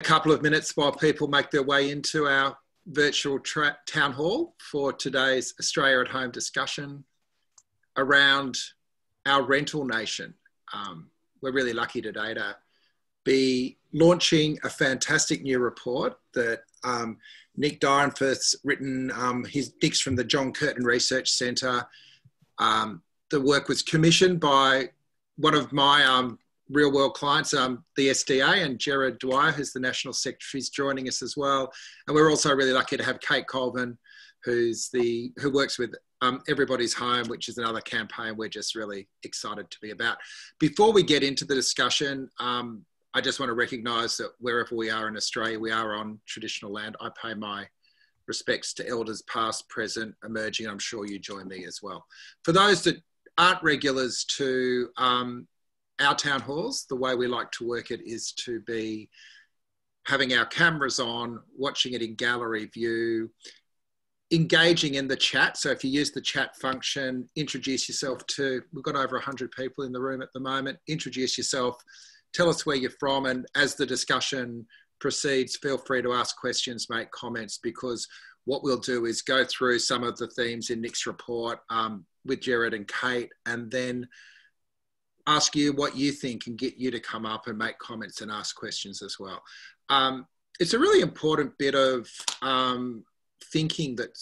A couple of minutes while people make their way into our virtual town hall for today's Australia at Home discussion around our rental nation. We're really lucky today to be launching a fantastic new report that Nick Dyrenfurth's written. Nick's from the John Curtin Research Centre. The work was commissioned by one of my real world clients, the SDA, and Gerard Dwyer, who's the National Secretary, is joining us as well. And we're also really lucky to have Kate Colvin, who works with Everybody's Home, which is another campaign we're just really excited to be about. Before we get into the discussion, I just want to recognise that wherever we are in Australia, we are on traditional land. I pay my respects to elders past, present, emerging. I'm sure you join me as well. For those that aren't regulars to our town halls, the way we like to work it is to be having our cameras on, watching it in gallery view, engaging in the chat. So if you use the chat function, introduce yourself we've got over 100 people in the room at the moment, introduce yourself, tell us where you're from, and as the discussion proceeds, feel free to ask questions, make comments, because what we'll do is go through some of the themes in Nick's report with Gerard and Kate, and then ask you what you think and get you to come up and make comments and ask questions as well. It's a really important bit of thinking that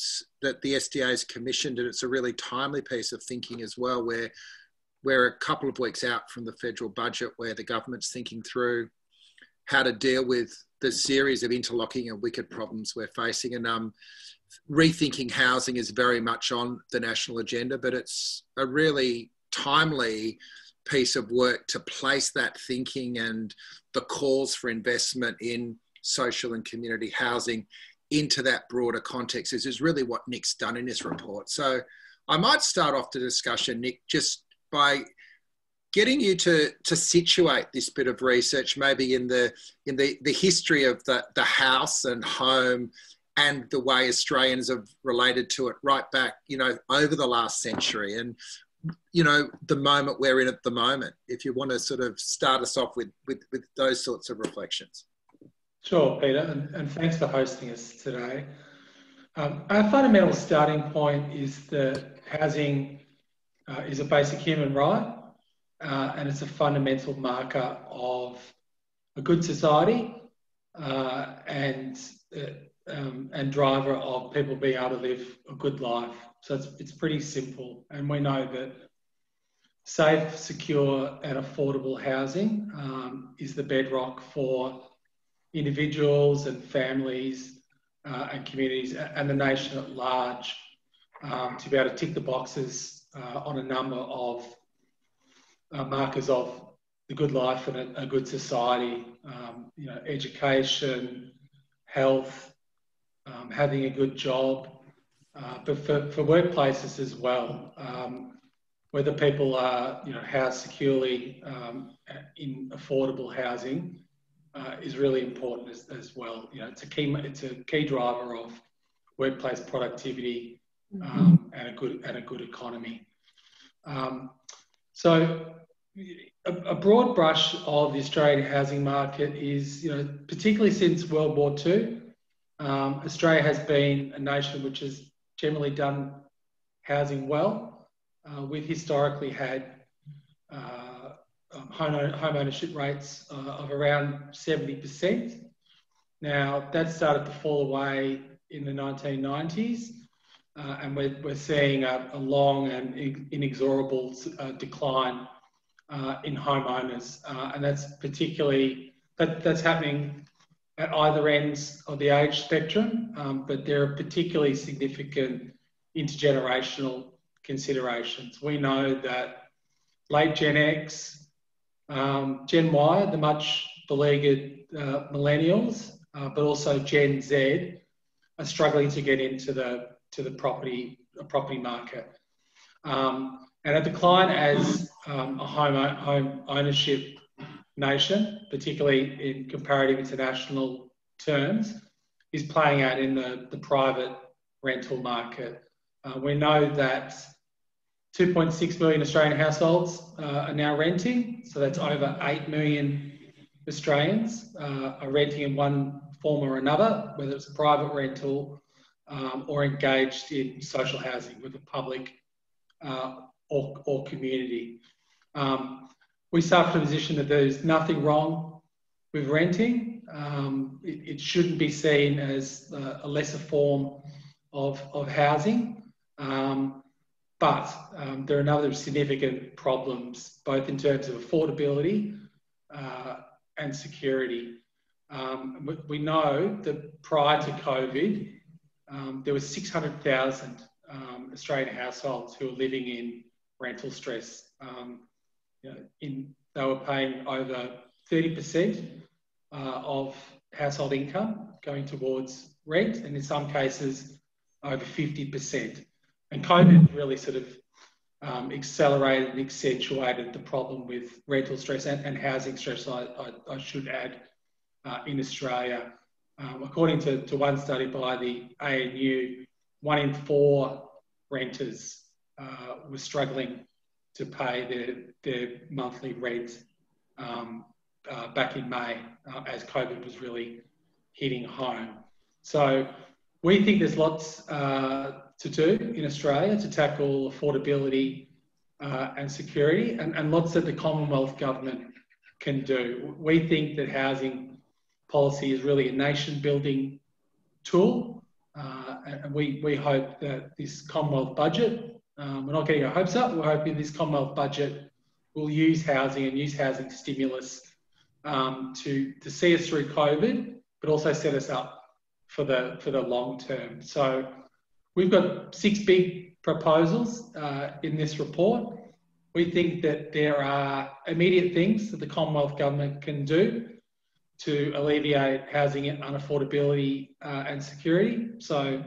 the SDA has commissioned, and it's a really timely piece of thinking as well, where we're a couple of weeks out from the federal budget, where the government's thinking through how to deal with the series of interlocking and wicked problems we're facing. And rethinking housing is very much on the national agenda, but it's a really timely piece of work to place that thinking and the calls for investment in social and community housing into that broader context. This is really what Nick's done in his report. So I might start off the discussion, Nick, just by getting you to situate this bit of research, maybe in the history of the house and home and the way Australians have related to it right back, over the last century, and the moment we're in at the moment, if you want to sort of start us off with those sorts of reflections. Sure, Peter, and thanks for hosting us today. Our fundamental starting point is that housing is a basic human right, and it's a fundamental marker of a good society and driver of people being able to live a good life. So it's pretty simple, and we know that safe, secure and affordable housing is the bedrock for individuals and families and communities and the nation at large to be able to tick the boxes on a number of markers of the good life and a good society, education, health, having a good job, but for workplaces as well, whether people are housed securely in affordable housing is really important as well. It's a key driver of workplace productivity and a good economy. So a broad brush of the Australian housing market is, particularly since World War II, Australia has been a nation which has generally done housing well. We've historically had home ownership rates of around 70%. Now, that started to fall away in the 1990s, and we're seeing a long and inexorable decline in homeowners, and that's particularly that's happening at either ends of the age spectrum, but there are particularly significant intergenerational considerations. We know that late Gen X, Gen Y, the much beleaguered millennials, but also Gen Z are struggling to get into the property market, and a decline as a home ownership nation, particularly in comparative international terms, is playing out in the private rental market. We know that 2.6 million Australian households are now renting, so that's over 8 million Australians are renting in one form or another, whether it's a private rental or engaged in social housing with the public or community. We start from the position that there's nothing wrong with renting. It shouldn't be seen as a lesser form of housing, but there are a number of significant problems, both in terms of affordability and security. We know that prior to COVID, there were 600,000 Australian households who were living in rental stress. They were paying over 30% of household income going towards rent, and in some cases over 50%. And COVID really sort of accelerated and accentuated the problem with rental stress and housing stress, I should add, in Australia. According to one study by the ANU, 1 in 4 renters were struggling to pay their monthly rent back in May as COVID was really hitting home. So we think there's lots to do in Australia to tackle affordability and security, and lots that the Commonwealth Government can do. We think that housing policy is really a nation-building tool, and we hope that this Commonwealth budget, we're not getting our hopes up, we're hoping this Commonwealth budget will use housing and use housing stimulus to see us through COVID, but also set us up for the long term. So we've got 6 big proposals in this report. We think that there are immediate things that the Commonwealth Government can do to alleviate housing unaffordability and security. So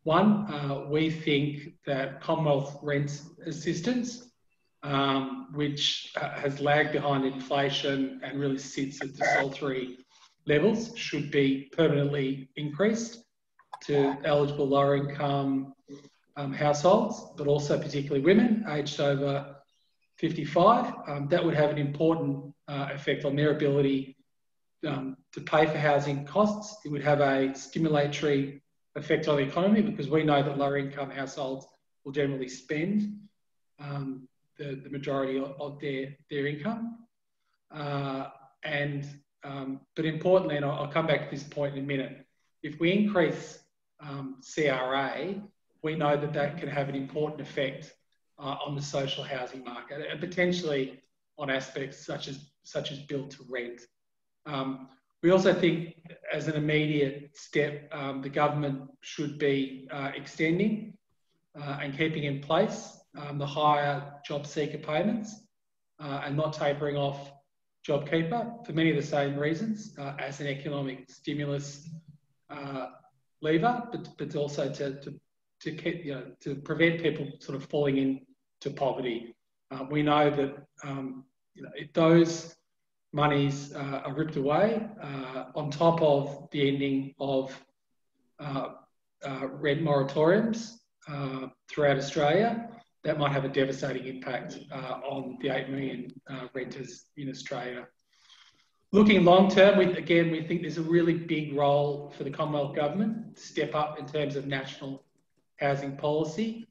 one, we think that Commonwealth rent assistance, which has lagged behind inflation and really sits at desultory levels, should be permanently increased to eligible lower income households, but also particularly women aged over 55. That would have an important effect on their ability to pay for housing costs. It would have a stimulatory effect on the economy, because we know that lower income households will generally spend the majority of their income. But importantly, and I'll come back to this point in a minute, if we increase CRA, we know that that can have an important effect on the social housing market, and potentially on aspects such as build to rent. We also think, as an immediate step, the government should be extending and keeping in place the higher job seeker payments and not tapering off JobKeeper for many of the same reasons as an economic stimulus lever, but also to prevent people sort of falling into poverty. We know that if those monies are ripped away on top of the ending of rent moratoriums throughout Australia, that might have a devastating impact on the 8 million renters in Australia. Looking long term, we think there's a really big role for the Commonwealth Government to step up in terms of national housing policy.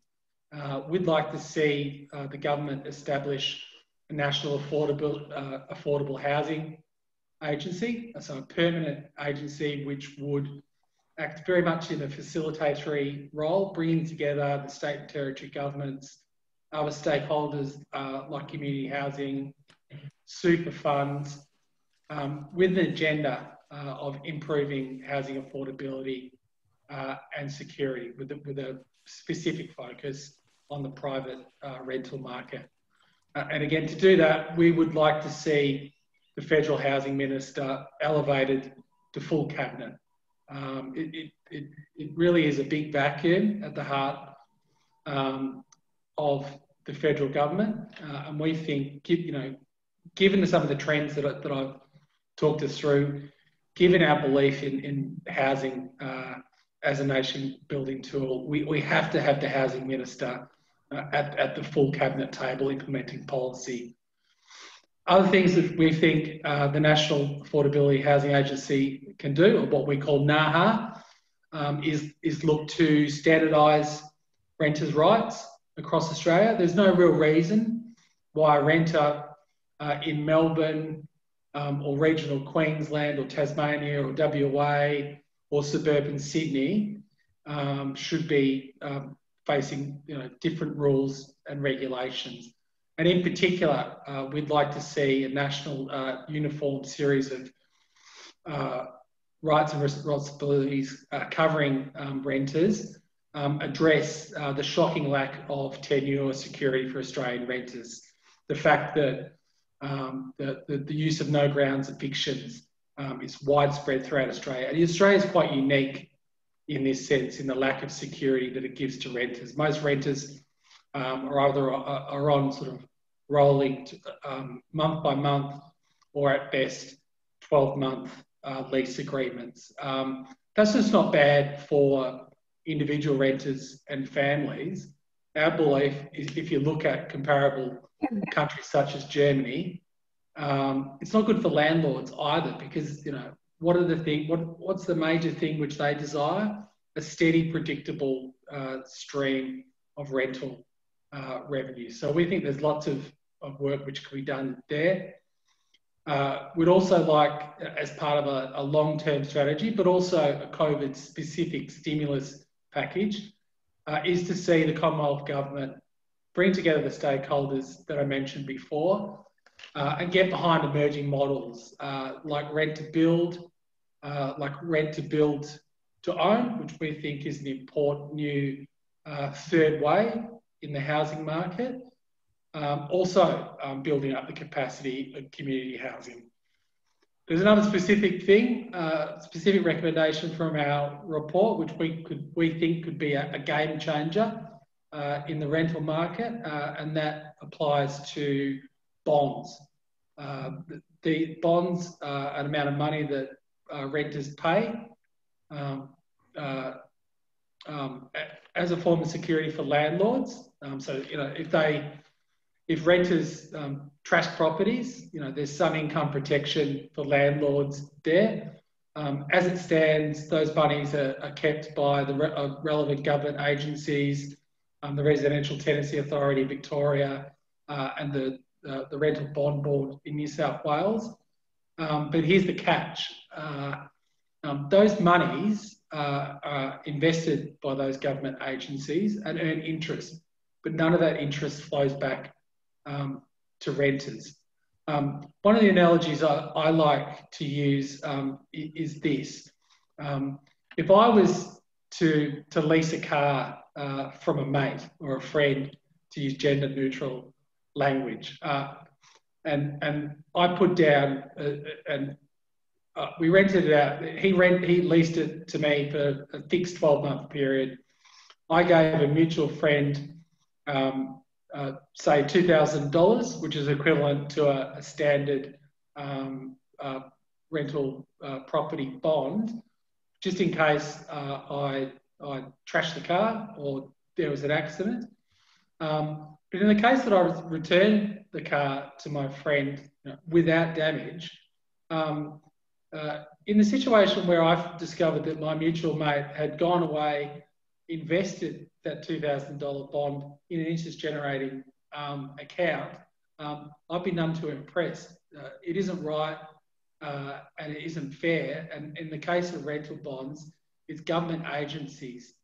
We'd like to see the government establish a national affordable housing agency, so a permanent agency which would act very much in a facilitatory role, bringing together the state and territory governments, other stakeholders like community housing, super funds, with an agenda of improving housing affordability and security, with a specific focus on the private rental market. And again, to do that, we would like to see the Federal Housing Minister elevated to full cabinet. It really is a big vacuum at the heart of the federal government, and we think, given some of the trends that I've talked us through, given our belief in housing as a nation-building tool, we have to have the Housing Minister at the full cabinet table implementing policy. Other things that we think the National Affordability Housing Agency can do, or what we call NAHA, is look to standardise renters' rights across Australia. There's no real reason why a renter in Melbourne or regional Queensland or Tasmania or WA or suburban Sydney should be facing different rules and regulations. And in particular, we'd like to see a national uniform series of rights and responsibilities covering renters address the shocking lack of tenure security for Australian renters. The fact that the use of no grounds evictions is widespread throughout Australia. And Australia is quite unique in this sense, in the lack of security that it gives to renters. Most renters are on sort of rolling month by month, or at best 12-month lease agreements. That's just not bad for individual renters and families. Our belief is, if you look at comparable countries such as Germany, it's not good for landlords either, because what's the major thing which they desire? A steady, predictable stream of rental revenue. So we think there's lots of work which can be done there. We'd also like, as part of a long-term strategy, but also a COVID-specific stimulus package, is to see the Commonwealth Government bring together the stakeholders that I mentioned before and get behind emerging models like rent to build to own, which we think is an important new third way in the housing market. Also building up the capacity of community housing. There's another specific recommendation from our report, which we think could be a game changer in the rental market, and that applies to bonds. The bonds are an amount of money that renters pay as a form of security for landlords. So if renters trash properties, there's some income protection for landlords there. As it stands, those monies are kept by the relevant government agencies, the Residential Tenancy Authority Victoria, and the Rental Bond Board in New South Wales. But here's the catch. Those monies are invested by those government agencies and earn interest, but none of that interest flows back to renters. One of the analogies I like to use is this. If I was to lease a car from a mate or a friend, to use gender neutral language, and I put down we rented it out. He leased it to me for a fixed 12-month period. I gave a mutual friend say $2,000, which is equivalent to a standard rental property bond, just in case I trashed the car or there was an accident. But in the case that I returned the car to my friend without damage, in the situation where I've discovered that my mutual mate had gone away, invested that $2,000 bond in an interest-generating account, I've been none too impressed. It isn't right and it isn't fair. And in the case of rental bonds, it's government agencies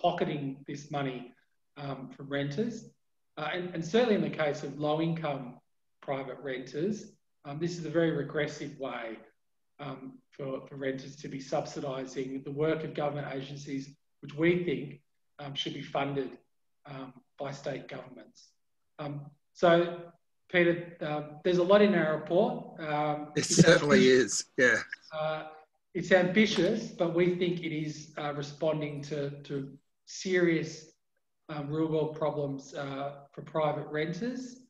pocketing this money from renters. And certainly in the case of low-income private renters, this is a very regressive way for renters to be subsidising the work of government agencies, which we think should be funded by state governments. So, Peter, there's a lot in our report. It certainly is, yeah. It's ambitious, but we think it is responding to serious real-world problems for private renters.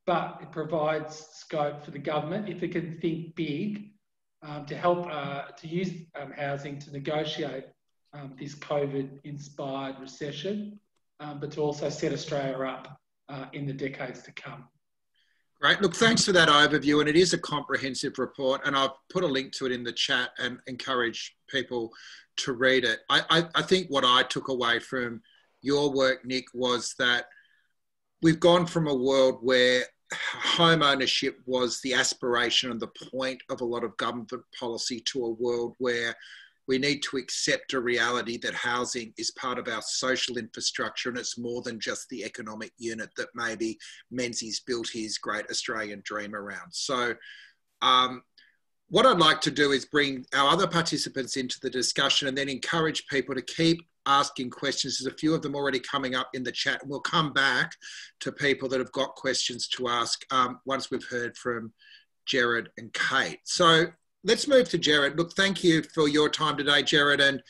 But it provides scope for the government, if it can think big, to help to use housing to negotiate this COVID-inspired recession, but to also set Australia up in the decades to come. Great. Look, thanks for that overview. And it is a comprehensive report. And I've put a link to it in the chat and encourage people to read it. I think what I took away from your work, Nick, was that we've gone from a world where home ownership was the aspiration and the point of a lot of government policy to a world where we need to accept a reality that housing is part of our social infrastructure and it's more than just the economic unit that maybe Menzies built his great Australian dream around. So what I'd like to do is bring our other participants into the discussion and then encourage people to keep asking questions. There's a few of them already coming up in the chat, and we'll come back to people that have got questions to ask once we've heard from Gerard and Kate. So let's move to Gerard. Look, thank you for your time today, Gerard. And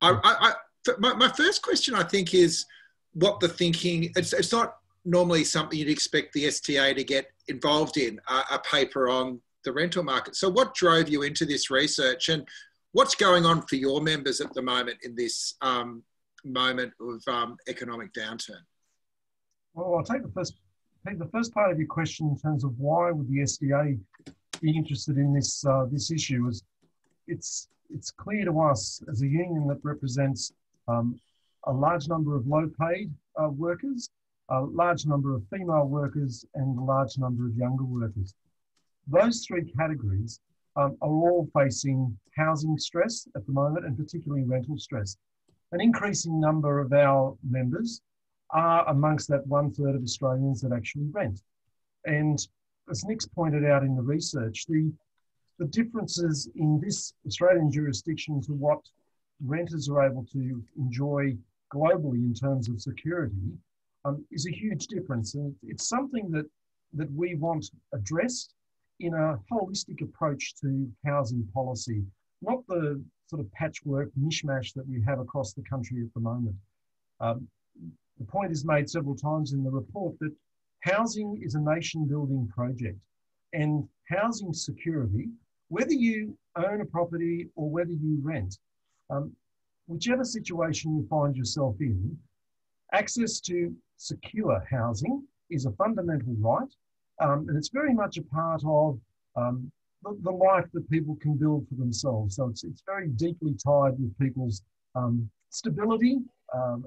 my first question, I think, is what the thinking, it's not normally something you'd expect the STA to get involved in, a paper on the rental market. So what drove you into this research, and what's going on for your members at the moment in this moment of economic downturn? Well, I'll take the first part of your question in terms of why would the SDA be interested in this issue. Is it's clear to us as a union that represents a large number of low-paid workers, a large number of female workers, and a large number of younger workers. Those three categories are all facing housing stress at the moment, and particularly rental stress. An increasing number of our members are amongst that 1/3 of Australians that actually rent. And as Nick's pointed out in the research, the differences in this Australian jurisdiction to what renters are able to enjoy globally in terms of security is a huge difference. And it's something that we want addressed in a holistic approach to housing policy, not the sort of patchwork mishmash that we have across the country at the moment. The point is made several times in the report that housing is a nation-building project, and housing security, whether you own a property or whether you rent, whichever situation you find yourself in, access to secure housing is a fundamental right, and it's very much a part of the life that people can build for themselves. So it's very deeply tied with people's stability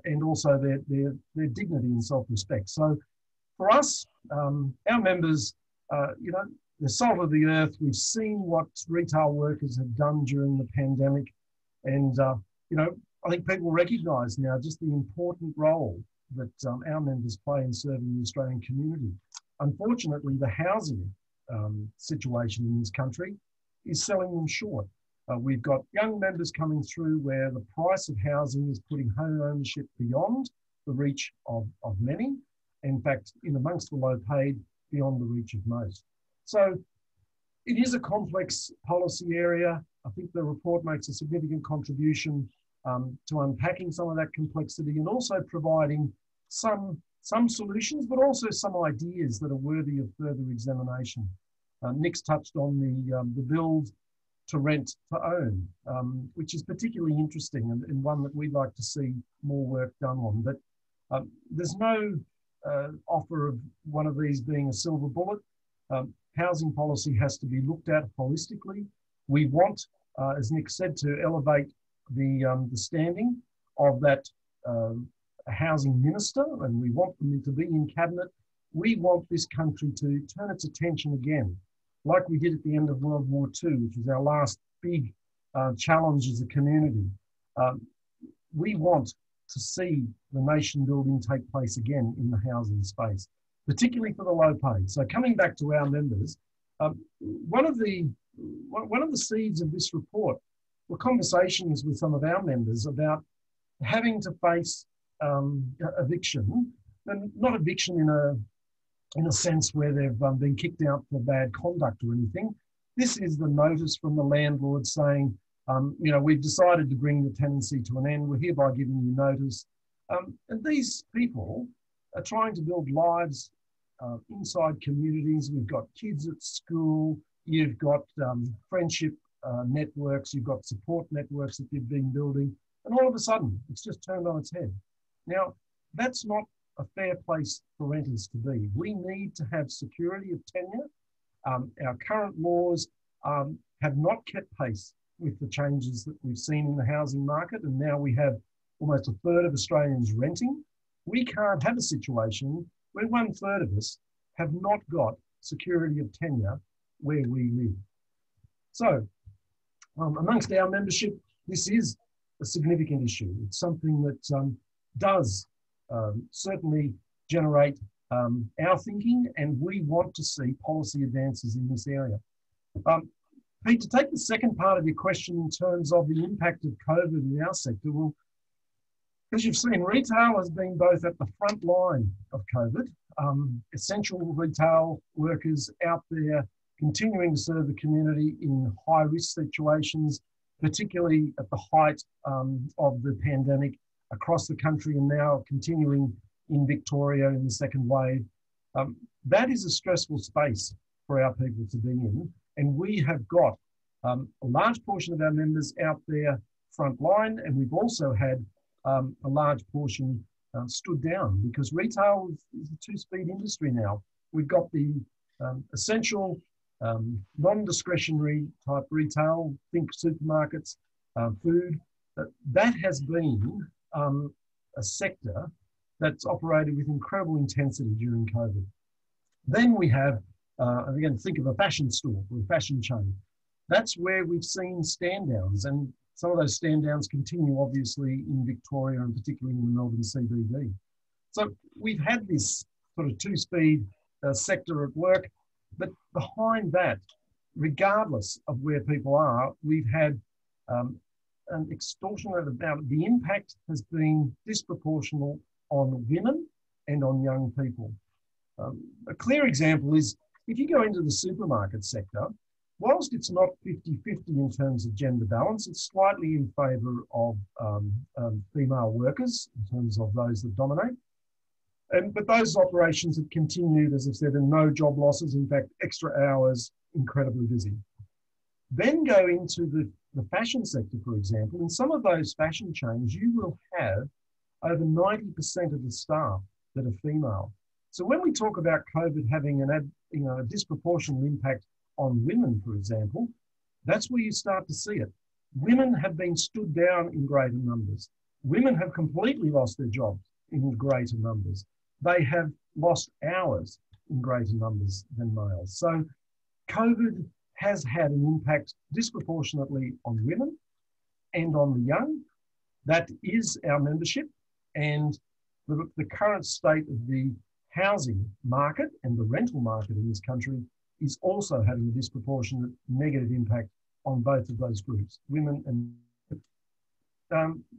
and also their dignity and self-respect. So for us, our members, the salt of the earth, we've seen what retail workers have done during the pandemic. And, I think people recognise now just the important role that our members play in serving the Australian community. Unfortunately, the housing situation in this country is selling them short. We've got young members coming through where the price of housing is putting home ownership beyond the reach of many. In fact, in amongst the low paid, beyond the reach of most. So it is a complex policy area. I think the report makes a significant contribution to unpacking some of that complexity and also providing some solutions, but also some ideas that are worthy of further examination. Nick's touched on the build to rent to own, which is particularly interesting and one that we'd like to see more work done on. But there's no offer of one of these being a silver bullet. Housing policy has to be looked at holistically. We want, as Nick said, to elevate the standing of that housing minister, and we want them to be in cabinet. We want this country to turn its attention again, like we did at the end of World War II, which was our last big challenge as a community. We want to see the nation building take place again in the housing space, particularly for the low paid. So coming back to our members, one of the seeds of this report were conversations with some of our members about having to face eviction, and not eviction in a sense where they've been kicked out for bad conduct or anything. This is the notice from the landlord saying, we've decided to bring the tenancy to an end. We're hereby giving you notice. And these people are trying to build lives inside communities. We've got kids at school. You've got friendship networks. You've got support networks that you've been building. And all of a sudden, it's just turned on its head. Now, that's not a fair place for renters to be. We need to have security of tenure. Our current laws have not kept pace with the changes that we've seen in the housing market, and now we have almost a third of Australians renting. We can't have a situation where 1/3 of us have not got security of tenure where we live. So, amongst our membership, this is a significant issue. It's something that does certainly generate our thinking, and we want to see policy advances in this area. Pete, to take the second part of your question in terms of the impact of COVID in our sector, well, as you've seen, retail has been both at the front line of COVID, essential retail workers out there continuing to serve the community in high-risk situations, particularly at the height of the pandemic across the country and now continuing in Victoria in the second wave. That is a stressful space for our people to be in. And we have got a large portion of our members out there front line, and we've also had a large portion stood down because retail is a two-speed industry now. We've got the essential, non-discretionary type retail, think supermarkets, food. That has been a sector that's operated with incredible intensity during COVID. Then we have and again, think of a fashion store or a fashion chain. That's where we've seen stand downs, and some of those stand downs continue obviously in Victoria and particularly in the Melbourne CBD. So we've had this sort of two-speed sector at work, but behind that, regardless of where people are, we've had an extortionate amount. The impact has been disproportional on women and on young people. A clear example is if you go into the supermarket sector, whilst it's not 50-50 in terms of gender balance, it's slightly in favour of female workers in terms of those that dominate. But those operations have continued, as I've said, and no job losses, in fact, extra hours, incredibly busy. Then go into the fashion sector, for example. In some of those fashion chains, you will have over 90% of the staff that are female. So when we talk about COVID having a disproportionate impact on women, for example, that's where you start to see it. Women have been stood down in greater numbers. Women have completely lost their jobs in greater numbers. They have lost hours in greater numbers than males. So COVID has had an impact disproportionately on women and on the young. That is our membership, and the current state of the housing market and the rental market in this country is also having a disproportionate negative impact on both of those groups, women and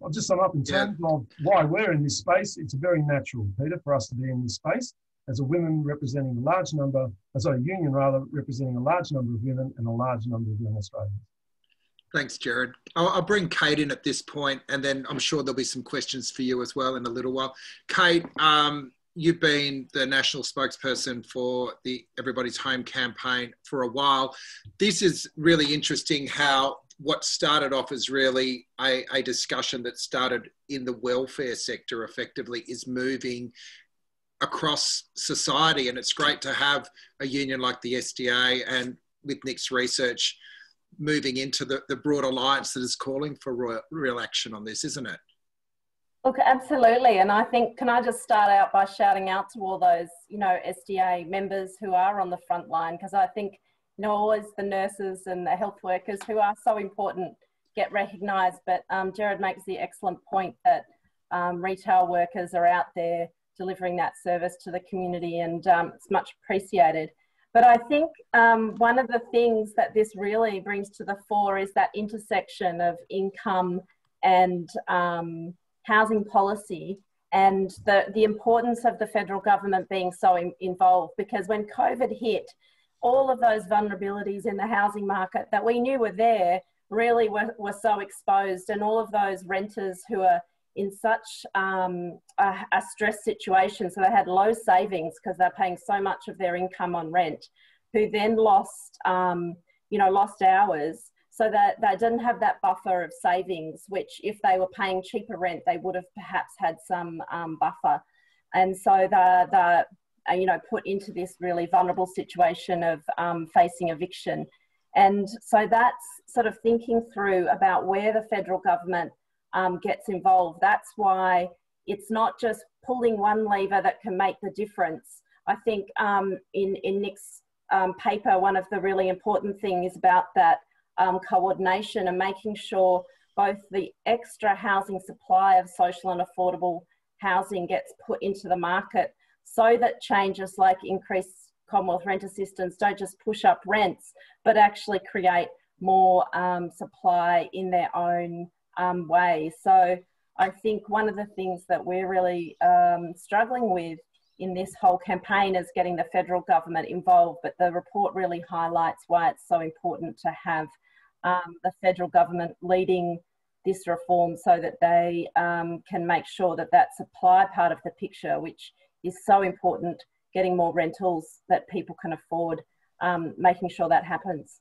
I'll just sum up in terms of why we're in this space. It's very natural, Peter, for us to be in this space as a women representing a large number, union rather, representing a large number of women and a large number of young Australians. Thanks, Gerard. I'll bring Kate in at this point, and then I'm sure there'll be some questions for you as well in a little while. Kate, you've been the national spokesperson for the Everybody's Home campaign for a while. This is really interesting how what started off as really a discussion that started in the welfare sector effectively is moving across society. And it's great to have a union like the SDA and with Nick's research moving into the broad alliance that is calling for real action on this, isn't it? Look, absolutely. And I think, can I just start out by shouting out to all those, SDA members who are on the front line, because I think, always the nurses and the health workers who are so important get recognised. But Gerard makes the excellent point that retail workers are out there delivering that service to the community, and it's much appreciated. But I think one of the things that this really brings to the fore is that intersection of income and housing policy, and the importance of the federal government being so involved, because when COVID hit, all of those vulnerabilities in the housing market that we knew were there really were so exposed, and all of those renters who are in such a stress situation, so they had low savings because they're paying so much of their income on rent, who then lost hours, so that they didn't have that buffer of savings, which if they were paying cheaper rent, they would have perhaps had some buffer. And so they're you know, put into this really vulnerable situation of facing eviction. And so that's sort of thinking through about where the federal government gets involved. That's why it's not just pulling one lever that can make the difference. I think in Nick's paper, one of the really important things about that coordination and making sure both the extra housing supply of social and affordable housing gets put into the market, so that changes like increased Commonwealth rent assistance don't just push up rents, but actually create more supply in their own way. So I think one of the things that we're really struggling with in this whole campaign is getting the federal government involved, but the report really highlights why it's so important to have the federal government leading this reform so that they can make sure that that supply part of the picture, which is so important, getting more rentals that people can afford, making sure that happens.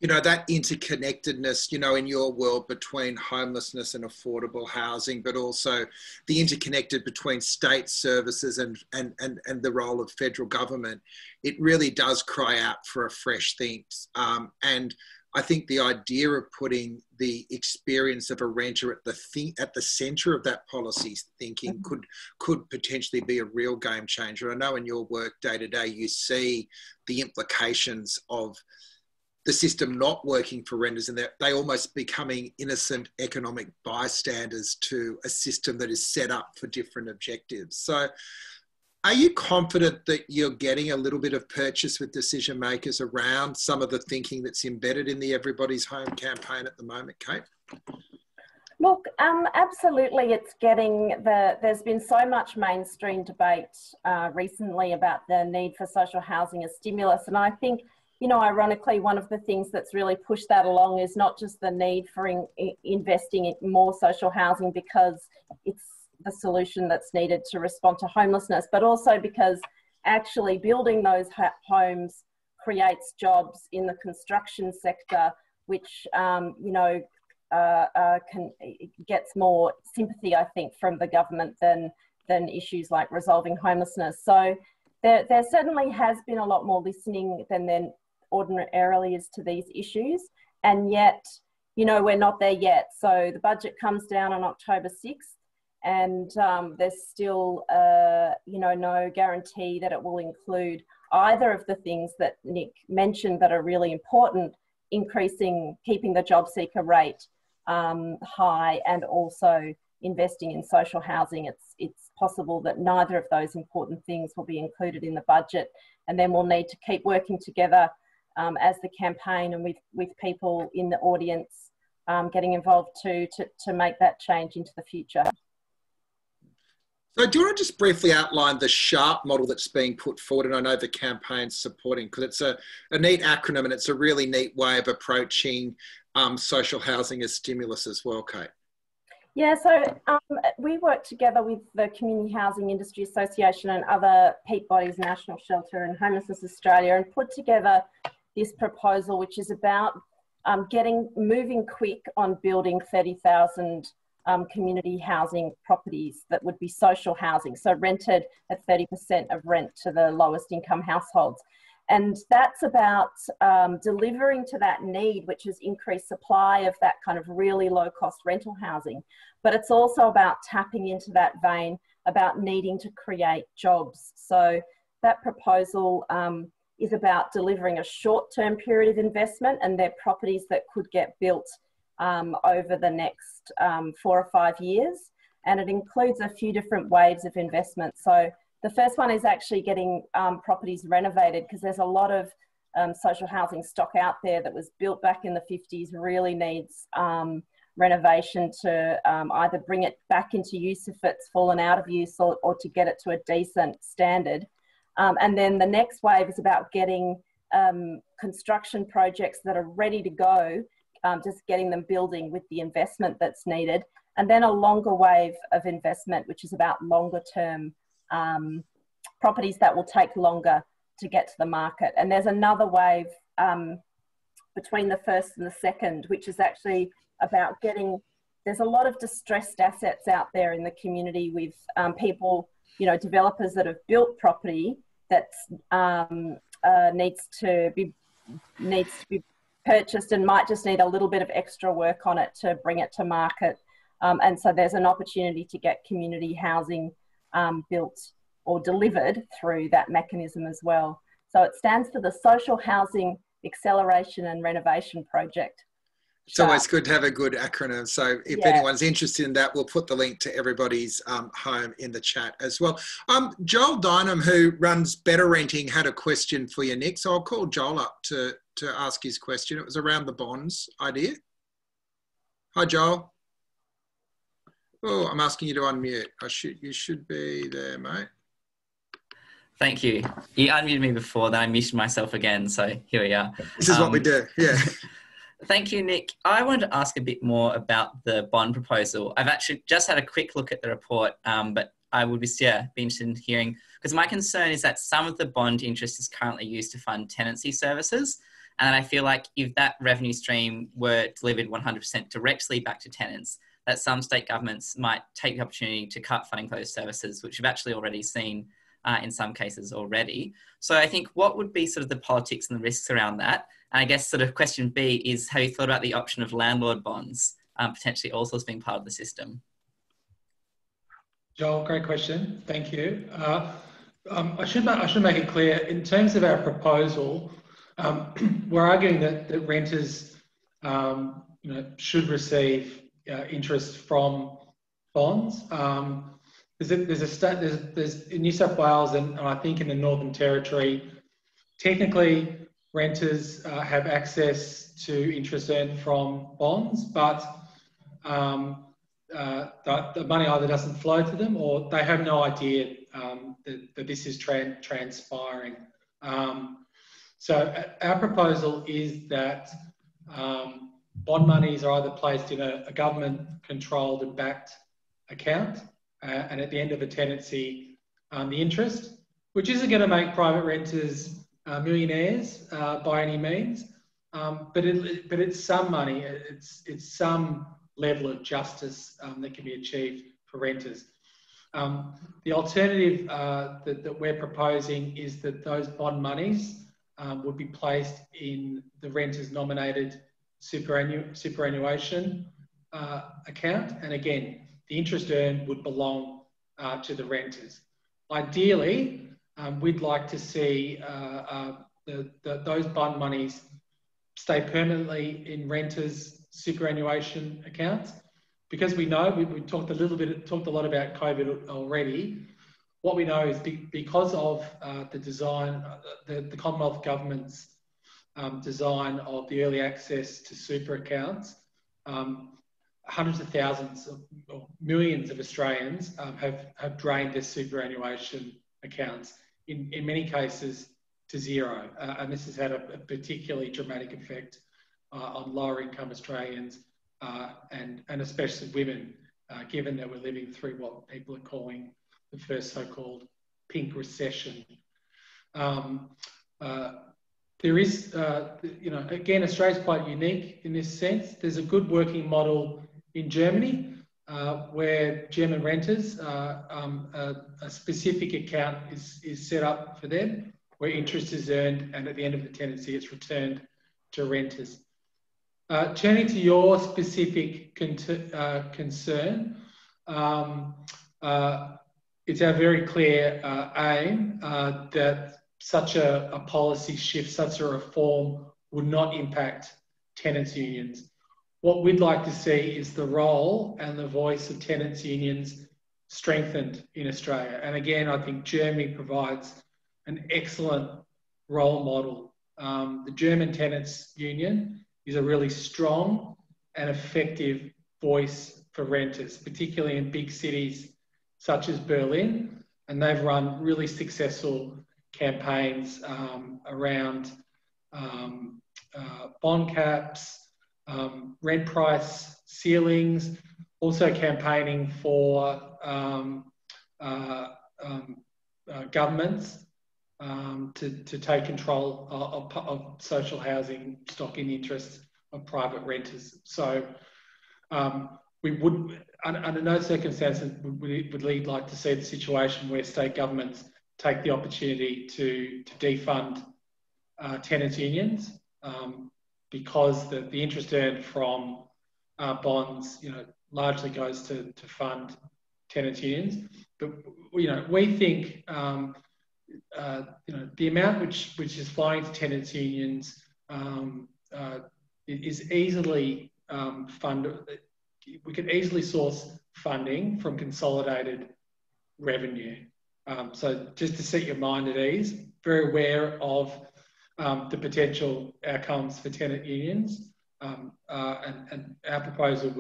You know, that interconnectedness, you know, in your world between homelessness and affordable housing, but also the interconnected between state services and the role of federal government, it really does cry out for a fresh think. And I think the idea of putting the experience of a renter at the centre of that policy thinking could potentially be a real game changer. I know in your work day to day, you see the implications of the system not working for renters and they almost becoming innocent economic bystanders to a system that is set up for different objectives. So are you confident that you're getting a little bit of purchase with decision makers around some of the thinking that's embedded in the Everybody's Home campaign at the moment, Kate? Look, absolutely, it's getting there's been so much mainstream debate recently about the need for social housing as stimulus. And I think, you know, ironically, one of the things that's really pushed that along is not just the need for investing in more social housing because it's the solution that's needed to respond to homelessness, but also because actually building those homes creates jobs in the construction sector, which, you know, gets more sympathy, I think, from the government than issues like resolving homelessness. So there certainly has been a lot more listening than there ordinarily is to these issues. And yet, you know, we're not there yet. So the budget comes down on October 6th. And there's still, you know, no guarantee that it will include either of the things that Nick mentioned that are really important, keeping the job seeker rate high and also investing in social housing. It's possible that neither of those important things will be included in the budget. And then we'll need to keep working together as the campaign and with people in the audience getting involved too, to make that change into the future. So do you want to just briefly outline the SHARP model that's being put forward? And I know the campaign's supporting, because it's a neat acronym and it's a really neat way of approaching social housing as stimulus as well, Kate. Yeah, so we work together with the Community Housing Industry Association and other peak bodies, National Shelter and Homelessness Australia, and put together this proposal, which is about moving quick on building 30,000 community housing properties that would be social housing, so rented at 30% of rent to the lowest income households. And that's about delivering to that need, which is increased supply of that kind of really low cost rental housing. But it's also about tapping into that vein about needing to create jobs. So that proposal is about delivering a short-term period of investment, and they're properties that could get built over the next 4 or 5 years. And it includes a few different waves of investment. So the first one is actually getting properties renovated, because there's a lot of social housing stock out there that was built back in the 50s, really needs renovation to either bring it back into use if it's fallen out of use, or to get it to a decent standard. And then the next wave is about getting construction projects that are ready to go, just getting them building with the investment that's needed. And then a longer wave of investment, which is about longer term properties that will take longer to get to the market. And there's another wave between the first and the second, which is actually about there's a lot of distressed assets out there in the community with people developers that have built property that needs to be purchased and might just need a little bit of extra work on it to bring it to market. And so there's an opportunity to get community housing built or delivered through that mechanism as well. So it stands for the Social Housing Acceleration and Renovation Project. It's always good to have a good acronym. So if anyone's interested in that, we'll put the link to everybody's home in the chat as well. Joel Dynam, who runs Better Renting, had a question for you, Nick. So I'll call Joel up to ask his question. It was around the bonds idea. Hi, Joel. Oh, I'm asking you to unmute. You should be there, mate. Thank you. You unmuted me before, then I muted myself again. So here we are. This is what we do. Yeah. Thank you, Nick. I wanted to ask a bit more about the bond proposal. I've actually just had a quick look at the report, but I would be interested in hearing, because my concern is that some of the bond interest is currently used to fund tenancy services. And I feel like if that revenue stream were delivered 100% directly back to tenants, that some state governments might take the opportunity to cut funding for those services, which we've actually already seen in some cases already. So I think what would be sort of the politics and the risks around that? And I guess sort of question B is, have you thought about the option of landlord bonds potentially also as being part of the system? Joel, great question. Thank you. I should make it clear, in terms of our proposal, we're arguing that renters should receive interest from bonds. There's in New South Wales and I think in the Northern Territory, technically renters have access to interest earned from bonds, but the money either doesn't flow to them or they have no idea that this is transpiring. So our proposal is that bond monies are either placed in a government-controlled and backed account, and at the end of a tenancy, the interest, which isn't going to make private renters millionaires by any means, but it's some money. It's some level of justice that can be achieved for renters. The alternative that we're proposing is that those bond monies would be placed in the renters nominated superannuation account, and again, the interest earned would belong to the renters. Ideally, we'd like to see those bond monies stay permanently in renters' superannuation accounts, because we know we talked a lot about COVID already. What we know is because of the design, the Commonwealth Government's design of the early access to super accounts, hundreds of thousands or millions of Australians have drained their superannuation accounts, in many cases to zero. And this has had a particularly dramatic effect on lower income Australians and especially women, given that we're living through what people are calling the first so-called pink recession. There is, again, Australia's quite unique in this sense. There's a good working model in Germany where German renters, a specific account is set up for them where interest is earned, and at the end of the tenancy, it's returned to renters. Turning to your specific concern, it's our very clear aim that such a policy shift, such a reform would not impact tenants' unions. What we'd like to see is the role and the voice of tenants' unions strengthened in Australia. And again, I think Germany provides an excellent role model. The German Tenants' Union is a really strong and effective voice for renters, particularly in big cities such as Berlin. And they've run really successful campaigns around bond caps, rent price ceilings, also campaigning for governments to take control of social housing stock in the interests of private renters. So we would, under no circumstances, would we like to see the situation where state governments take the opportunity to defund tenants' unions, because the interest earned from bonds, largely goes to fund tenants' unions. But we think the amount which is flowing to tenants' unions is easily funded. We can easily source funding from consolidated revenue. So just to set your mind at ease, very aware of the potential outcomes for tenant unions, and our proposal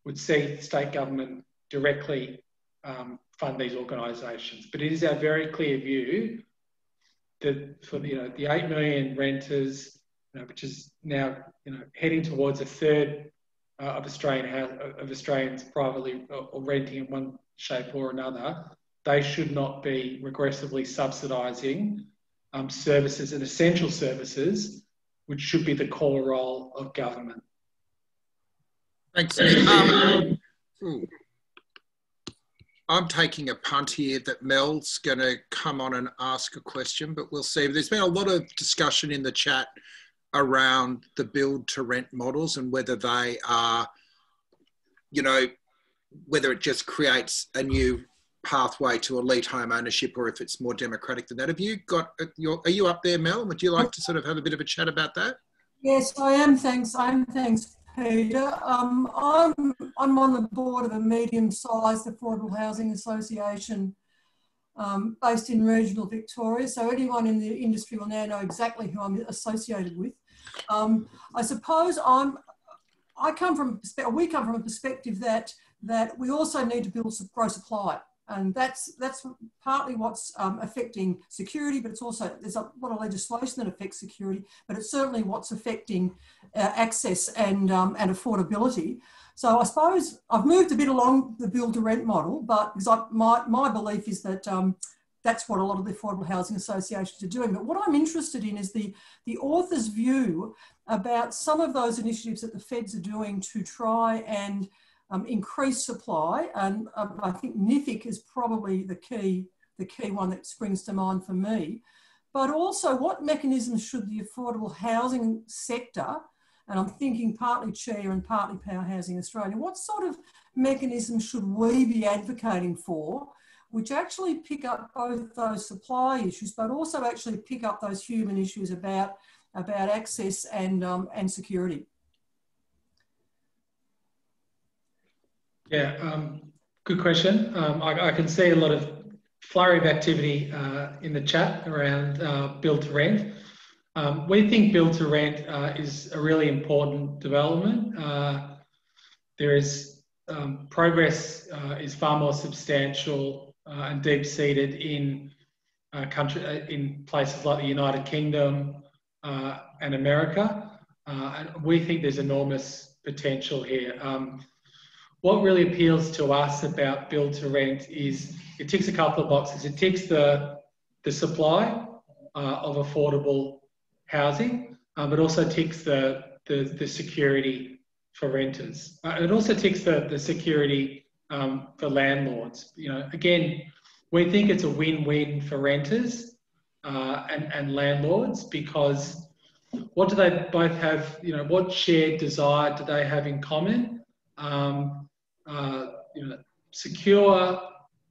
would see state government directly fund these organisations. But it is our very clear view that for the 8 million renters, which is now heading towards a third of Australians privately or renting in one shape or another, they should not be regressively subsidising services and essential services, which should be the core role of government. Thanks. I'm taking a punt here that Mel's going to come on and ask a question, but we'll see. There's been a lot of discussion in the chat around the build to rent models and whether they are, whether it just creates a new pathway to elite home ownership or if it's more democratic than that. Have you got are you up there, Mel? Would you like to sort of have a bit of a chat about that? Yes, I am. Thanks. Peter. I'm on the board of a medium-sized affordable housing association based in regional Victoria. So anyone in the industry will now know exactly who I'm associated with. I suppose we come from a perspective that we also need to grow supply. And that's partly what's affecting security, but there's a lot of legislation that affects security, but it's certainly what's affecting access and affordability. So I suppose I've moved a bit along the build to rent model, but because my belief is that that's what a lot of the affordable housing associations are doing. But what I'm interested in is the author's view about some of those initiatives that the feds are doing to try and increase supply, and I think NIFIC is probably the key one that springs to mind for me. But also, what mechanisms should the affordable housing sector, and I'm thinking partly CHIA and partly Power Housing Australia, what sort of mechanisms should we be advocating for, which actually pick up both those supply issues, but also actually pick up those human issues about access and security? Yeah, good question. I can see a lot of flurry of activity in the chat around build to rent. We think build to rent is a really important development. There is progress is far more substantial and deep-seated in places like the United Kingdom and America, and we think there's enormous potential here. What really appeals to us about build to rent is it ticks a couple of boxes. It ticks the supply of affordable housing, but also ticks the security for renters. It also ticks the security for landlords. Again, we think it's a win-win for renters and landlords, because what do they both have? What shared desire do they have in common? Secure,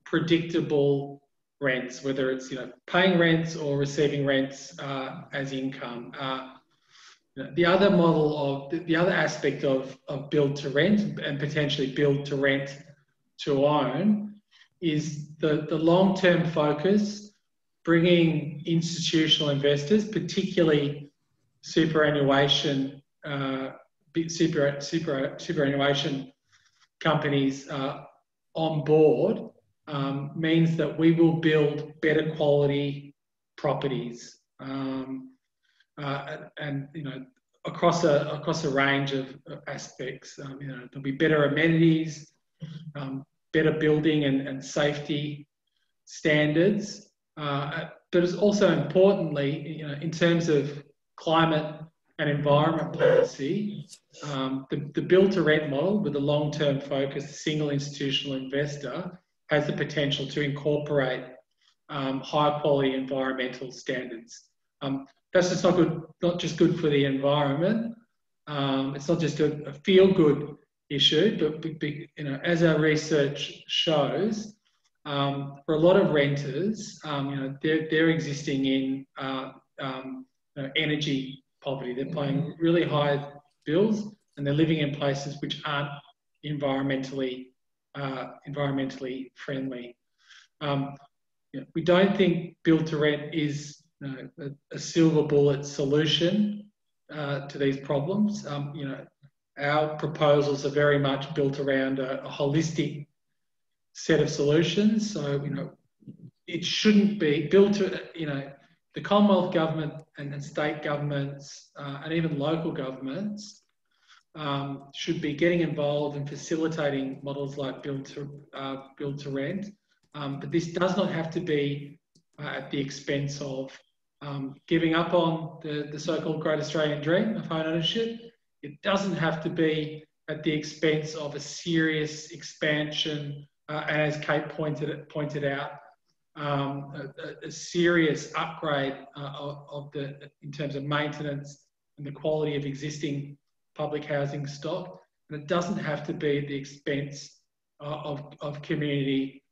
predictable rents, whether it's paying rents or receiving rents as income. The other aspect of build to rent and potentially build to rent to own is the long-term focus, bringing institutional investors, particularly superannuation companies on board, means that we will build better quality properties, and across a range of aspects. There'll be better amenities, better building and safety standards, but it's also importantly, in terms of climate and environment policy, the build-to-rent model with a long-term focus, single institutional investor, has the potential to incorporate high-quality environmental standards. That's just not just good for the environment. It's not just a feel-good issue, but you know, as our research shows, for a lot of renters, you know, they're existing in energy poverty. They're paying really high bills, and they're living in places which aren't environmentally friendly. You know, we don't think build to rent is a silver bullet solution to these problems. You know, our proposals are very much built around a holistic set of solutions. So, you know, it shouldn't be built to, you know, the Commonwealth government and state governments and even local governments should be getting involved in facilitating models like build to rent. But this does not have to be at the expense of giving up on the so-called Great Australian Dream of home ownership. It doesn't have to be at the expense of a serious expansion, and as Kate pointed out, a serious upgrade in terms of maintenance and the quality of existing public housing stock. And it doesn't have to be at the expense of community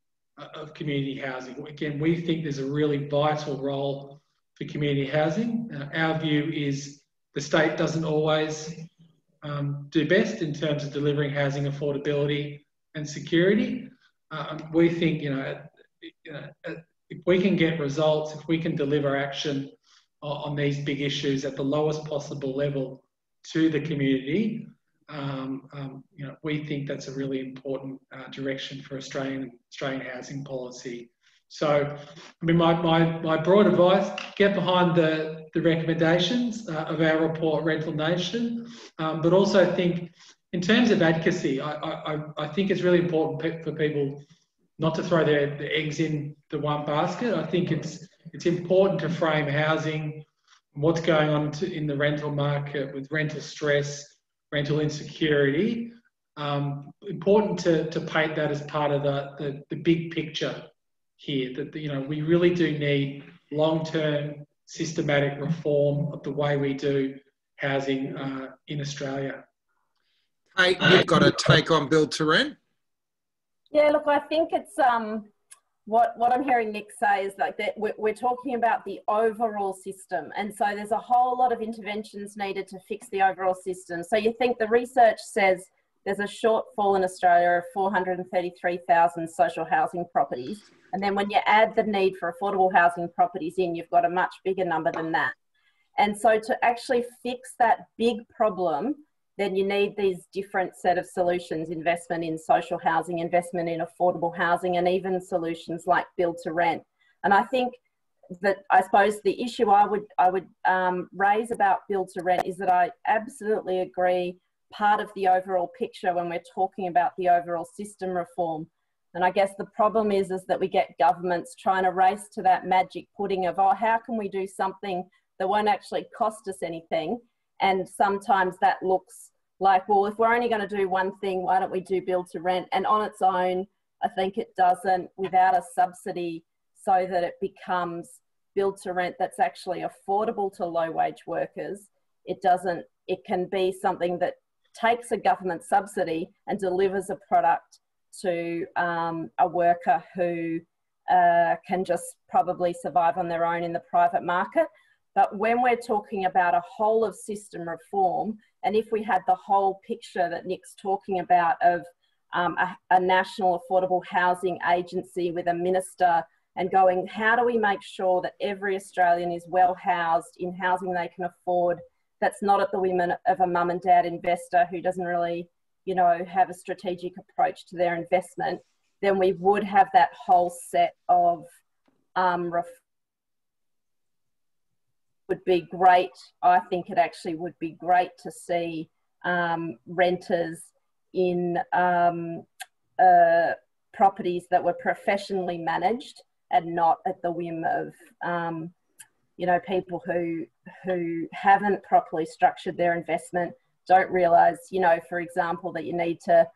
housing. Again, we think there's a really vital role for community housing. Our view is the state doesn't always do best in terms of delivering housing affordability and security. We think, if we can get results, if we can deliver action on these big issues at the lowest possible level to the community, we think that's a really important direction for Australian housing policy. So, I mean, my broad advice: get behind the recommendations of our report, Rental Nation, but also think in terms of advocacy. I think it's really important for people not to throw their eggs in the one basket. I think it's important to frame housing, what's going on in the rental market with rental stress, rental insecurity. Important to paint that as part of the big picture here, that we really do need long-term systematic reform of the way we do housing in Australia. Kate, you've got a take on build to rent? Yeah, look, I think it's what I'm hearing Nick say is like that we're talking about the overall system, and so there's a whole lot of interventions needed to fix the overall system. So you think the research says there's a shortfall in Australia of 433,000 social housing properties, and then when you add the need for affordable housing properties in, you've got a much bigger number than that. And so to actually fix that big problem, then you need these different set of solutions: investment in social housing, investment in affordable housing, and even solutions like build to rent. And I think that, I suppose the issue I would raise about build to rent is that I absolutely agree part of the overall picture when we're talking about the overall system reform. And I guess the problem is that we get governments trying to race to that magic pudding of, oh, how can we do something that won't actually cost us anything? And sometimes that looks like, well, if we're only going to do one thing, why don't we do build to rent? And on its own, I think it doesn't, without a subsidy so that it becomes build to rent that's actually affordable to low wage workers. It can be something that takes a government subsidy and delivers a product to a worker who can just probably survive on their own in the private market. But when we're talking about a whole of system reform, and if we had the whole picture that Nick's talking about of a national affordable housing agency with a minister and going, how do we make sure that every Australian is well housed in housing they can afford, that's not at the whim of a mum and dad investor who doesn't really, have a strategic approach to their investment, then we would have that whole set of would be great. I think it actually would be great to see renters in properties that were professionally managed and not at the whim of you know, people who haven't properly structured their investment don't realise, you know, for example, that you need to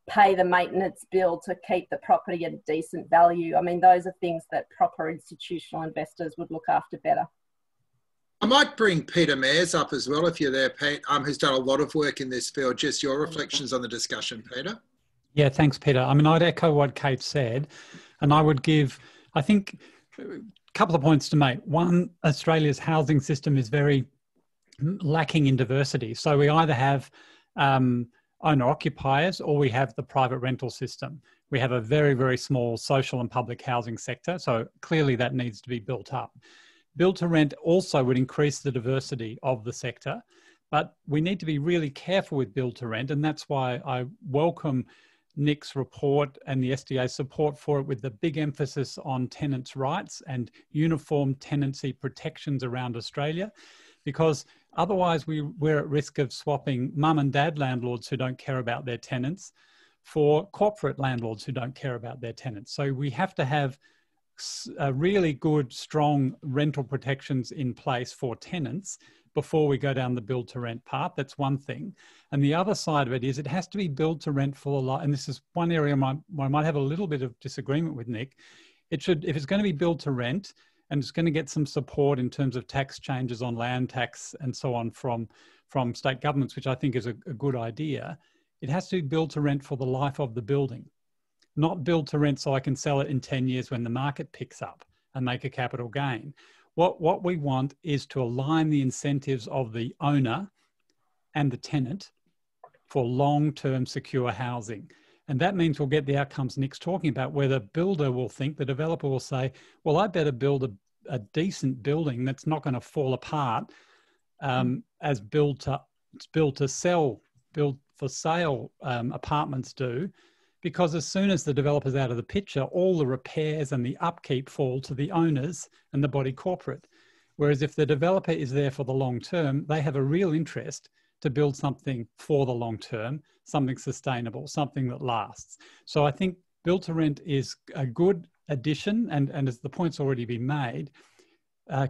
pay the maintenance bill to keep the property at a decent value. I mean, those are things that proper institutional investors would look after better. I might bring Peter Mayers up as well, if you're there, Pete, who's done a lot of work in this field. Just your reflections on the discussion, Peter. Yeah, thanks, Peter. I mean, I'd echo what Kate said, and I would give, I think, a couple of points to make. One, Australia's housing system is very lacking in diversity. So we either have owner-occupiers or we have the private rental system. We have a very, very small social and public housing sector. So clearly that needs to be built up. Build to rent also would increase the diversity of the sector, but we need to be really careful with build to rent. And that's why I welcome Nick's report and the SDA's support for it, with the big emphasis on tenants' rights and uniform tenancy protections around Australia, because otherwise we're at risk of swapping mum and dad landlords who don't care about their tenants for corporate landlords who don't care about their tenants. So we have to have really good, strong rental protections in place for tenants before we go down the build to rent path. That's one thing. And the other side of it is it has to be build to rent for the life. And this is one area where I might have a little bit of disagreement with Nick. It should, if it's going to be build to rent and it's going to get some support in terms of tax changes on land tax and so on from state governments, which I think is a good idea, it has to be build to rent for the life of the building. Not build to rent so I can sell it in 10 years when the market picks up and make a capital gain. What we want is to align the incentives of the owner and the tenant for long-term secure housing. And that means we'll get the outcomes Nick's talking about, where the builder will think, the developer will say, well, I better build a decent building that's not going to fall apart as build for sale apartments do. Because as soon as the developer's out of the picture, all the repairs and the upkeep fall to the owners and the body corporate. Whereas if the developer is there for the long term, they have a real interest to build something for the long term, something sustainable, something that lasts. So I think build to rent is a good addition, and as the point's already been made,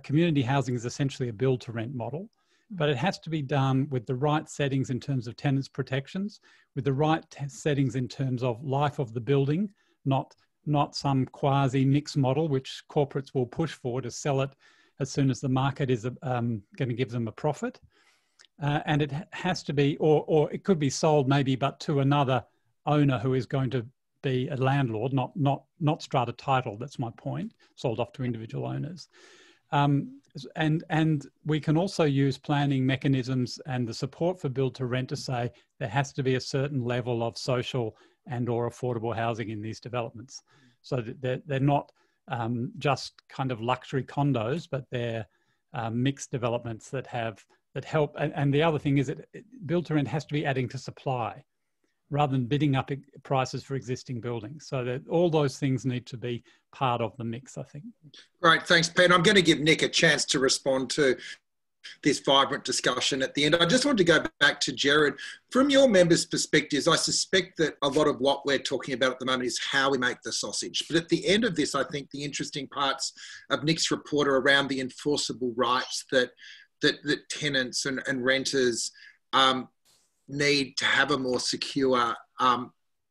community housing is essentially a build to rent model. But it has to be done with the right settings in terms of tenants' protections, with the right settings in terms of life of the building, not some quasi-mixed model which corporates will push for to sell it as soon as the market is going to give them a profit. And it has to be, or it could be sold maybe, but to another owner who is going to be a landlord, not strata title. That's my point. Sold off to individual owners. And we can also use planning mechanisms and the support for build to rent to say there has to be a certain level of social and or affordable housing in these developments. So that they're not just kind of luxury condos, but they're mixed developments that help. And the other thing is that build to rent has to be adding to supply rather than bidding up prices for existing buildings. So that all those things need to be part of the mix, I think. Great, thanks, Pete. I'm going to give Nick a chance to respond to this vibrant discussion at the end. I just want to go back to Gerard. From your members' perspectives, I suspect that a lot of what we're talking about at the moment is how we make the sausage. But at the end of this, I think the interesting parts of Nick's report are around the enforceable rights that tenants and renters need to have a more secure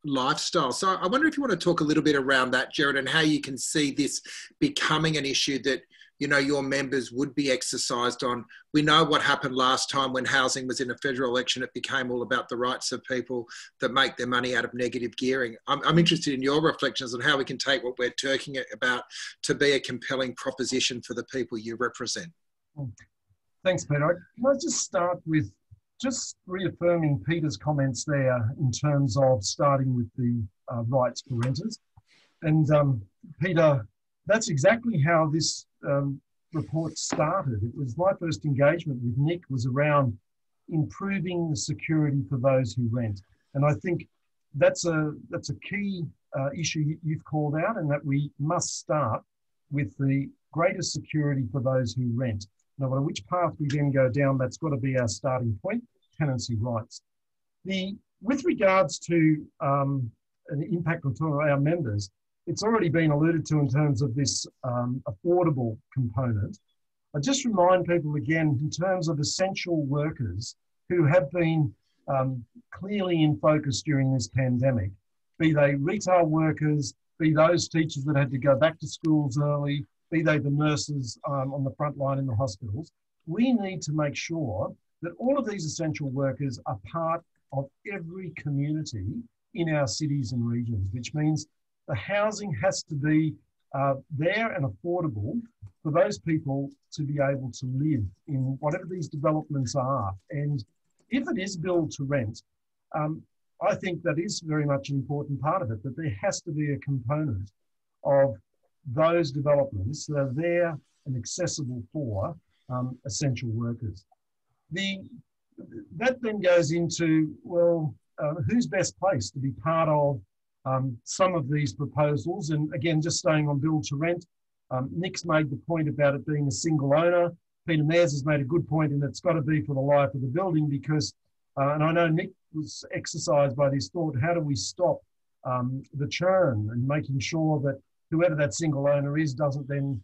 lifestyle. So I wonder if you want to talk a little bit around that, Gerard, and how you can see this becoming an issue that, you know, your members would be exercised on. We know what happened last time when housing was in a federal election. It became all about the rights of people that make their money out of negative gearing. I'm interested in your reflections on how we can take what we're talking about to be a compelling proposition for the people you represent. Thanks, Peter. Can I just start with just reaffirming Peter's comments there in terms of starting with the rights for renters. And Peter, that's exactly how this report started. It was my first engagement with Nick was around improving the security for those who rent. And I think that's a key issue you've called out, and that we must start with the greater security for those who rent. No matter which path we then go down, that's got to be our starting point, tenancy rights. With regards to an impact on our members, it's already been alluded to in terms of this affordable component. I just remind people again, in terms of essential workers who have been clearly in focus during this pandemic, be they retail workers, be those teachers that had to go back to schools early, be they the nurses on the front line in the hospitals, we need to make sure that all of these essential workers are part of every community in our cities and regions, which means the housing has to be there and affordable for those people to be able to live in whatever these developments are. And if it is build to rent, I think that is very much an important part of it, that there has to be a component of those developments that are there and accessible for essential workers. That then goes into, well, who's best placed to be part of some of these proposals? And again, just staying on build to rent, Nick's made the point about it being a single owner. Peter Mayers has made a good point, and it's got to be for the life of the building because, and I know Nick was exercised by this thought, how do we stop the churn and making sure that whoever that single owner is doesn't then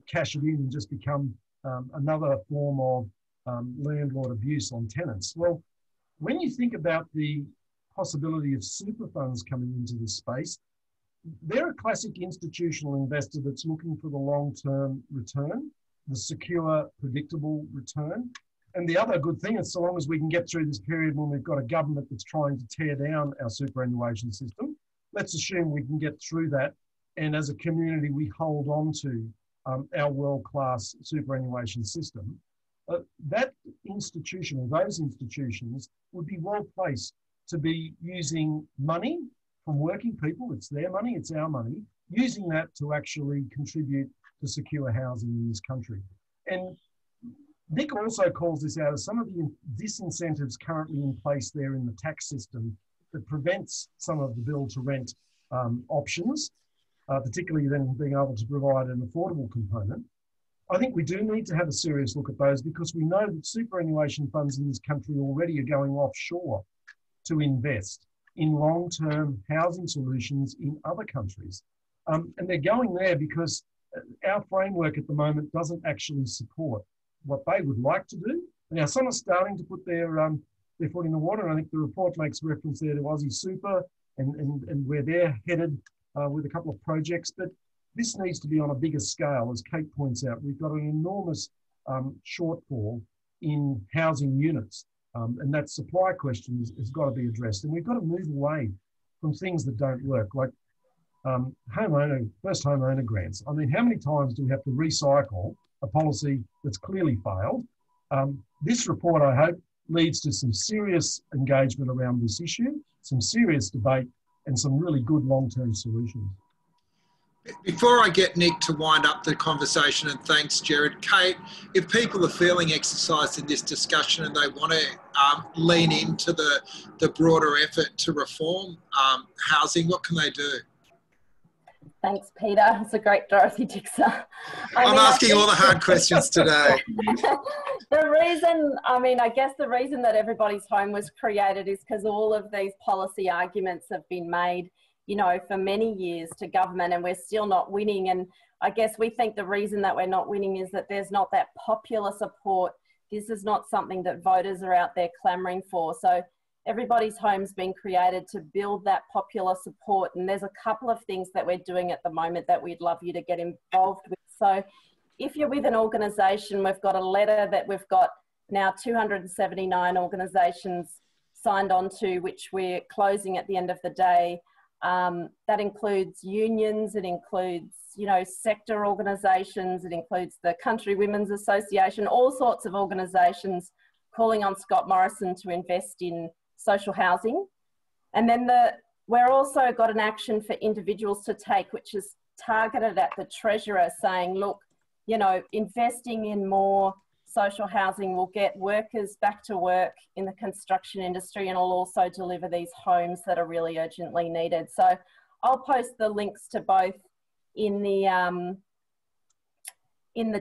cash it in and just become another form of landlord abuse on tenants. Well, when you think about the possibility of super funds coming into this space, they're a classic institutional investor that's looking for the long-term return, the secure, predictable return. And the other good thing is so long as we can get through this period when we've got a government that's trying to tear down our superannuation system, let's assume we can get through that. And as a community, we hold on to our world-class superannuation system. That institution or those institutions would be well placed to be using money from working people. It's their money, it's our money, using that to actually contribute to secure housing in this country. And Nick also calls this out as some of the disincentives currently in place there in the tax system that prevents some of the build to rent options, particularly then being able to provide an affordable component. I think we do need to have a serious look at those because we know that superannuation funds in this country already are going offshore to invest in long-term housing solutions in other countries. And they're going there because our framework at the moment doesn't actually support what they would like to do. Now, some are starting to put their foot in the water, and I think the report makes reference there to Aussie Super and where they're headed with a couple of projects. But this needs to be on a bigger scale. As Kate points out, we've got an enormous shortfall in housing units. And that supply question has got to be addressed. And we've got to move away from things that don't work, like first homeowner grants. I mean, how many times do we have to recycle a policy that's clearly failed? This report, I hope, leads to some serious engagement around this issue, some serious debate, and some really good long-term solutions. Before I get Nick to wind up the conversation, and thanks, Gerard, Kate, if people are feeling exercised in this discussion and they want to lean into the broader effort to reform housing, what can they do? Thanks, Peter. It's a great Dorothy Dixer. I'm asking all the hard questions today. I guess the reason that Everybody's Home was created is because all of these policy arguments have been made, you know, for many years to government, and we're still not winning. And I guess we think the reason that we're not winning is that there's not that popular support. This is not something that voters are out there clamouring for. So Everybody's Home's been created to build that popular support. And there's a couple of things that we're doing at the moment that we'd love you to get involved with. So if you're with an organisation, we've got a letter that we've got now 279 organisations signed on to, which we're closing at the end of the day. That includes unions, it includes, you know, sector organisations, it includes the Country Women's Association, all sorts of organisations calling on Scott Morrison to invest in social housing. And then we're also got an action for individuals to take, which is targeted at the Treasurer, saying, look, you know, investing in more social housing will get workers back to work in the construction industry, and will also deliver these homes that are really urgently needed. So I'll post the links to both in the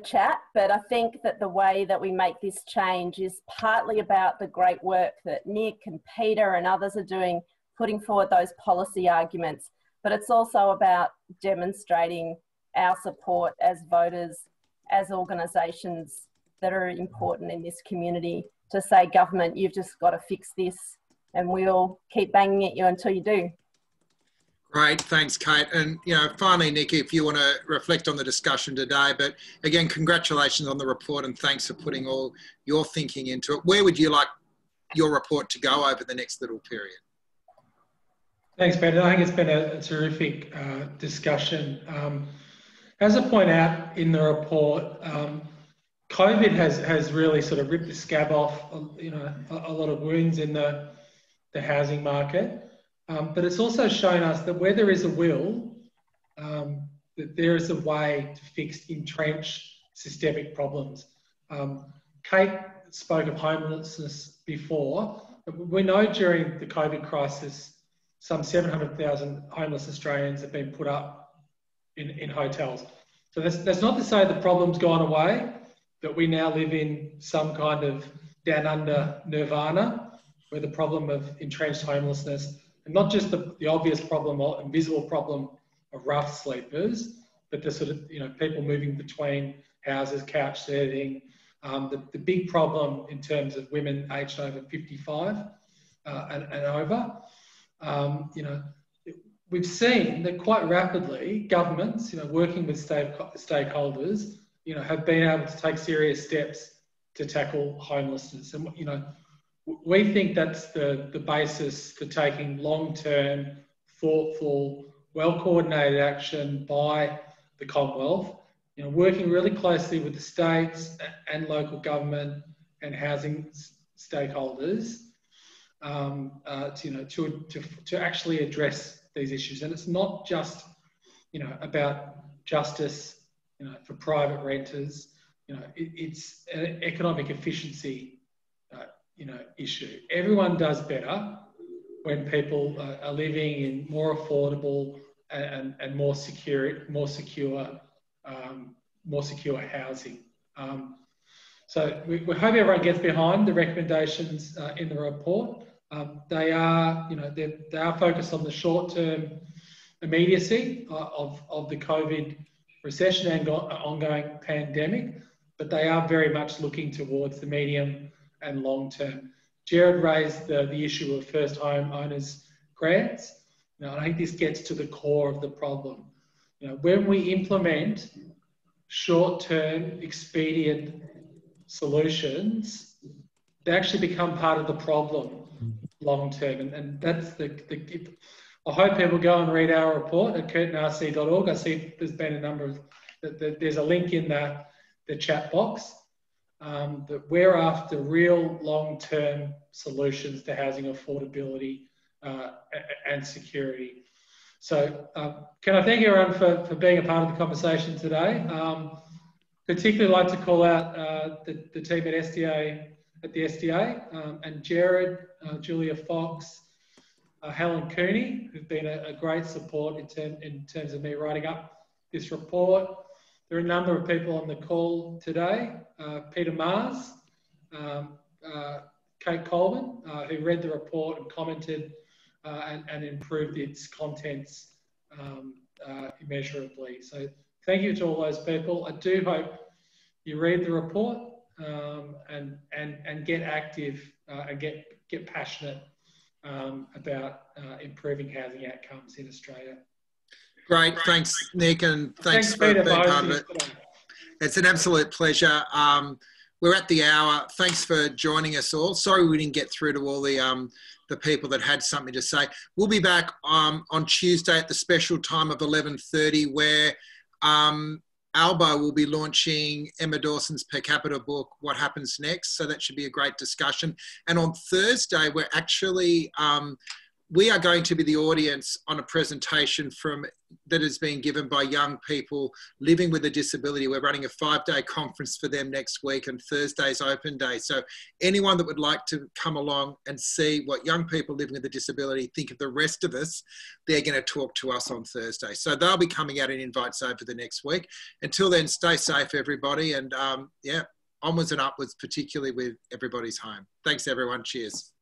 chat, but I think that the way that we make this change is partly about the great work that Nick and Peter and others are doing, putting forward those policy arguments, but it's also about demonstrating our support as voters as organisations that are important in this community to say, government, you've just got to fix this, and we'll keep banging at you until you do. Great, thanks, Kate. And finally, Nick, if you want to reflect on the discussion today, but again, congratulations on the report and thanks for putting all your thinking into it. Where would you like your report to go over the next little period? Thanks, Peter. I think it's been a terrific discussion. As I point out in the report, COVID has really sort of ripped the scab off, a lot of wounds in the housing market. But it's also shown us that where there is a will, that there is a way to fix entrenched systemic problems. Kate spoke of homelessness before. We know during the COVID crisis, some 700,000 homeless Australians have been put up in hotels. So that's not to say the problem's gone away, that we now live in some kind of down under nirvana, where the problem of entrenched homelessness, and not just the obvious problem or invisible problem of rough sleepers, but the sort of, people moving between houses, couch surfing, the big problem in terms of women aged over 55 and over. We've seen that quite rapidly governments, working with stakeholders, have been able to take serious steps to tackle homelessness. And, we think that's the basis for taking long-term, thoughtful, well-coordinated action by the Commonwealth, working really closely with the states and local government and housing stakeholders to actually address these issues. And it's not just, about justice, for private renters. It's an economic efficiency issue. Everyone does better when people are living in more affordable and more secure housing. So we hope everyone gets behind the recommendations in the report. They are focused on the short-term immediacy of the COVID recession and ongoing pandemic, but they are very much looking towards the medium and long term. Gerard raised the issue of first home owners grants. I think this gets to the core of the problem. When we implement short-term expedient solutions, they actually become part of the problem long term. And that's I hope people go and read our report at curtinrc.org. I see there's been a number of, there's a link in the chat box. That we're after real long-term solutions to housing affordability and security. So can I thank everyone for being a part of the conversation today. Particularly like to call out the team at the SDA and Gerard, Julia Fox, Helen Cooney, who've been a great support in terms of me writing up this report. There are a number of people on the call today. Peter Mars, Kate Colvin, who read the report and commented and improved its contents immeasurably. So thank you to all those people. I do hope you read the report and get active and get passionate about improving housing outcomes in Australia. Great, thanks, Nick, and thanks for being part of it. It's an absolute pleasure. We're at the hour. Thanks for joining us all. Sorry we didn't get through to all the people that had something to say. We'll be back on Tuesday at the special time of 11:30, where Albo will be launching Emma Dawson's per capita book, What Happens Next? So that should be a great discussion. And on Thursday, we're actually, we are going to be the audience on a presentation that is being given by young people living with a disability. We're running a 5-day conference for them next week, and Thursday's open day. So anyone that would like to come along and see what young people living with a disability think of the rest of us, they're going to talk to us on Thursday. So they'll be coming out in invites over the next week. Until then, stay safe, everybody. And onwards and upwards, particularly with everybody's home. Thanks, everyone. Cheers.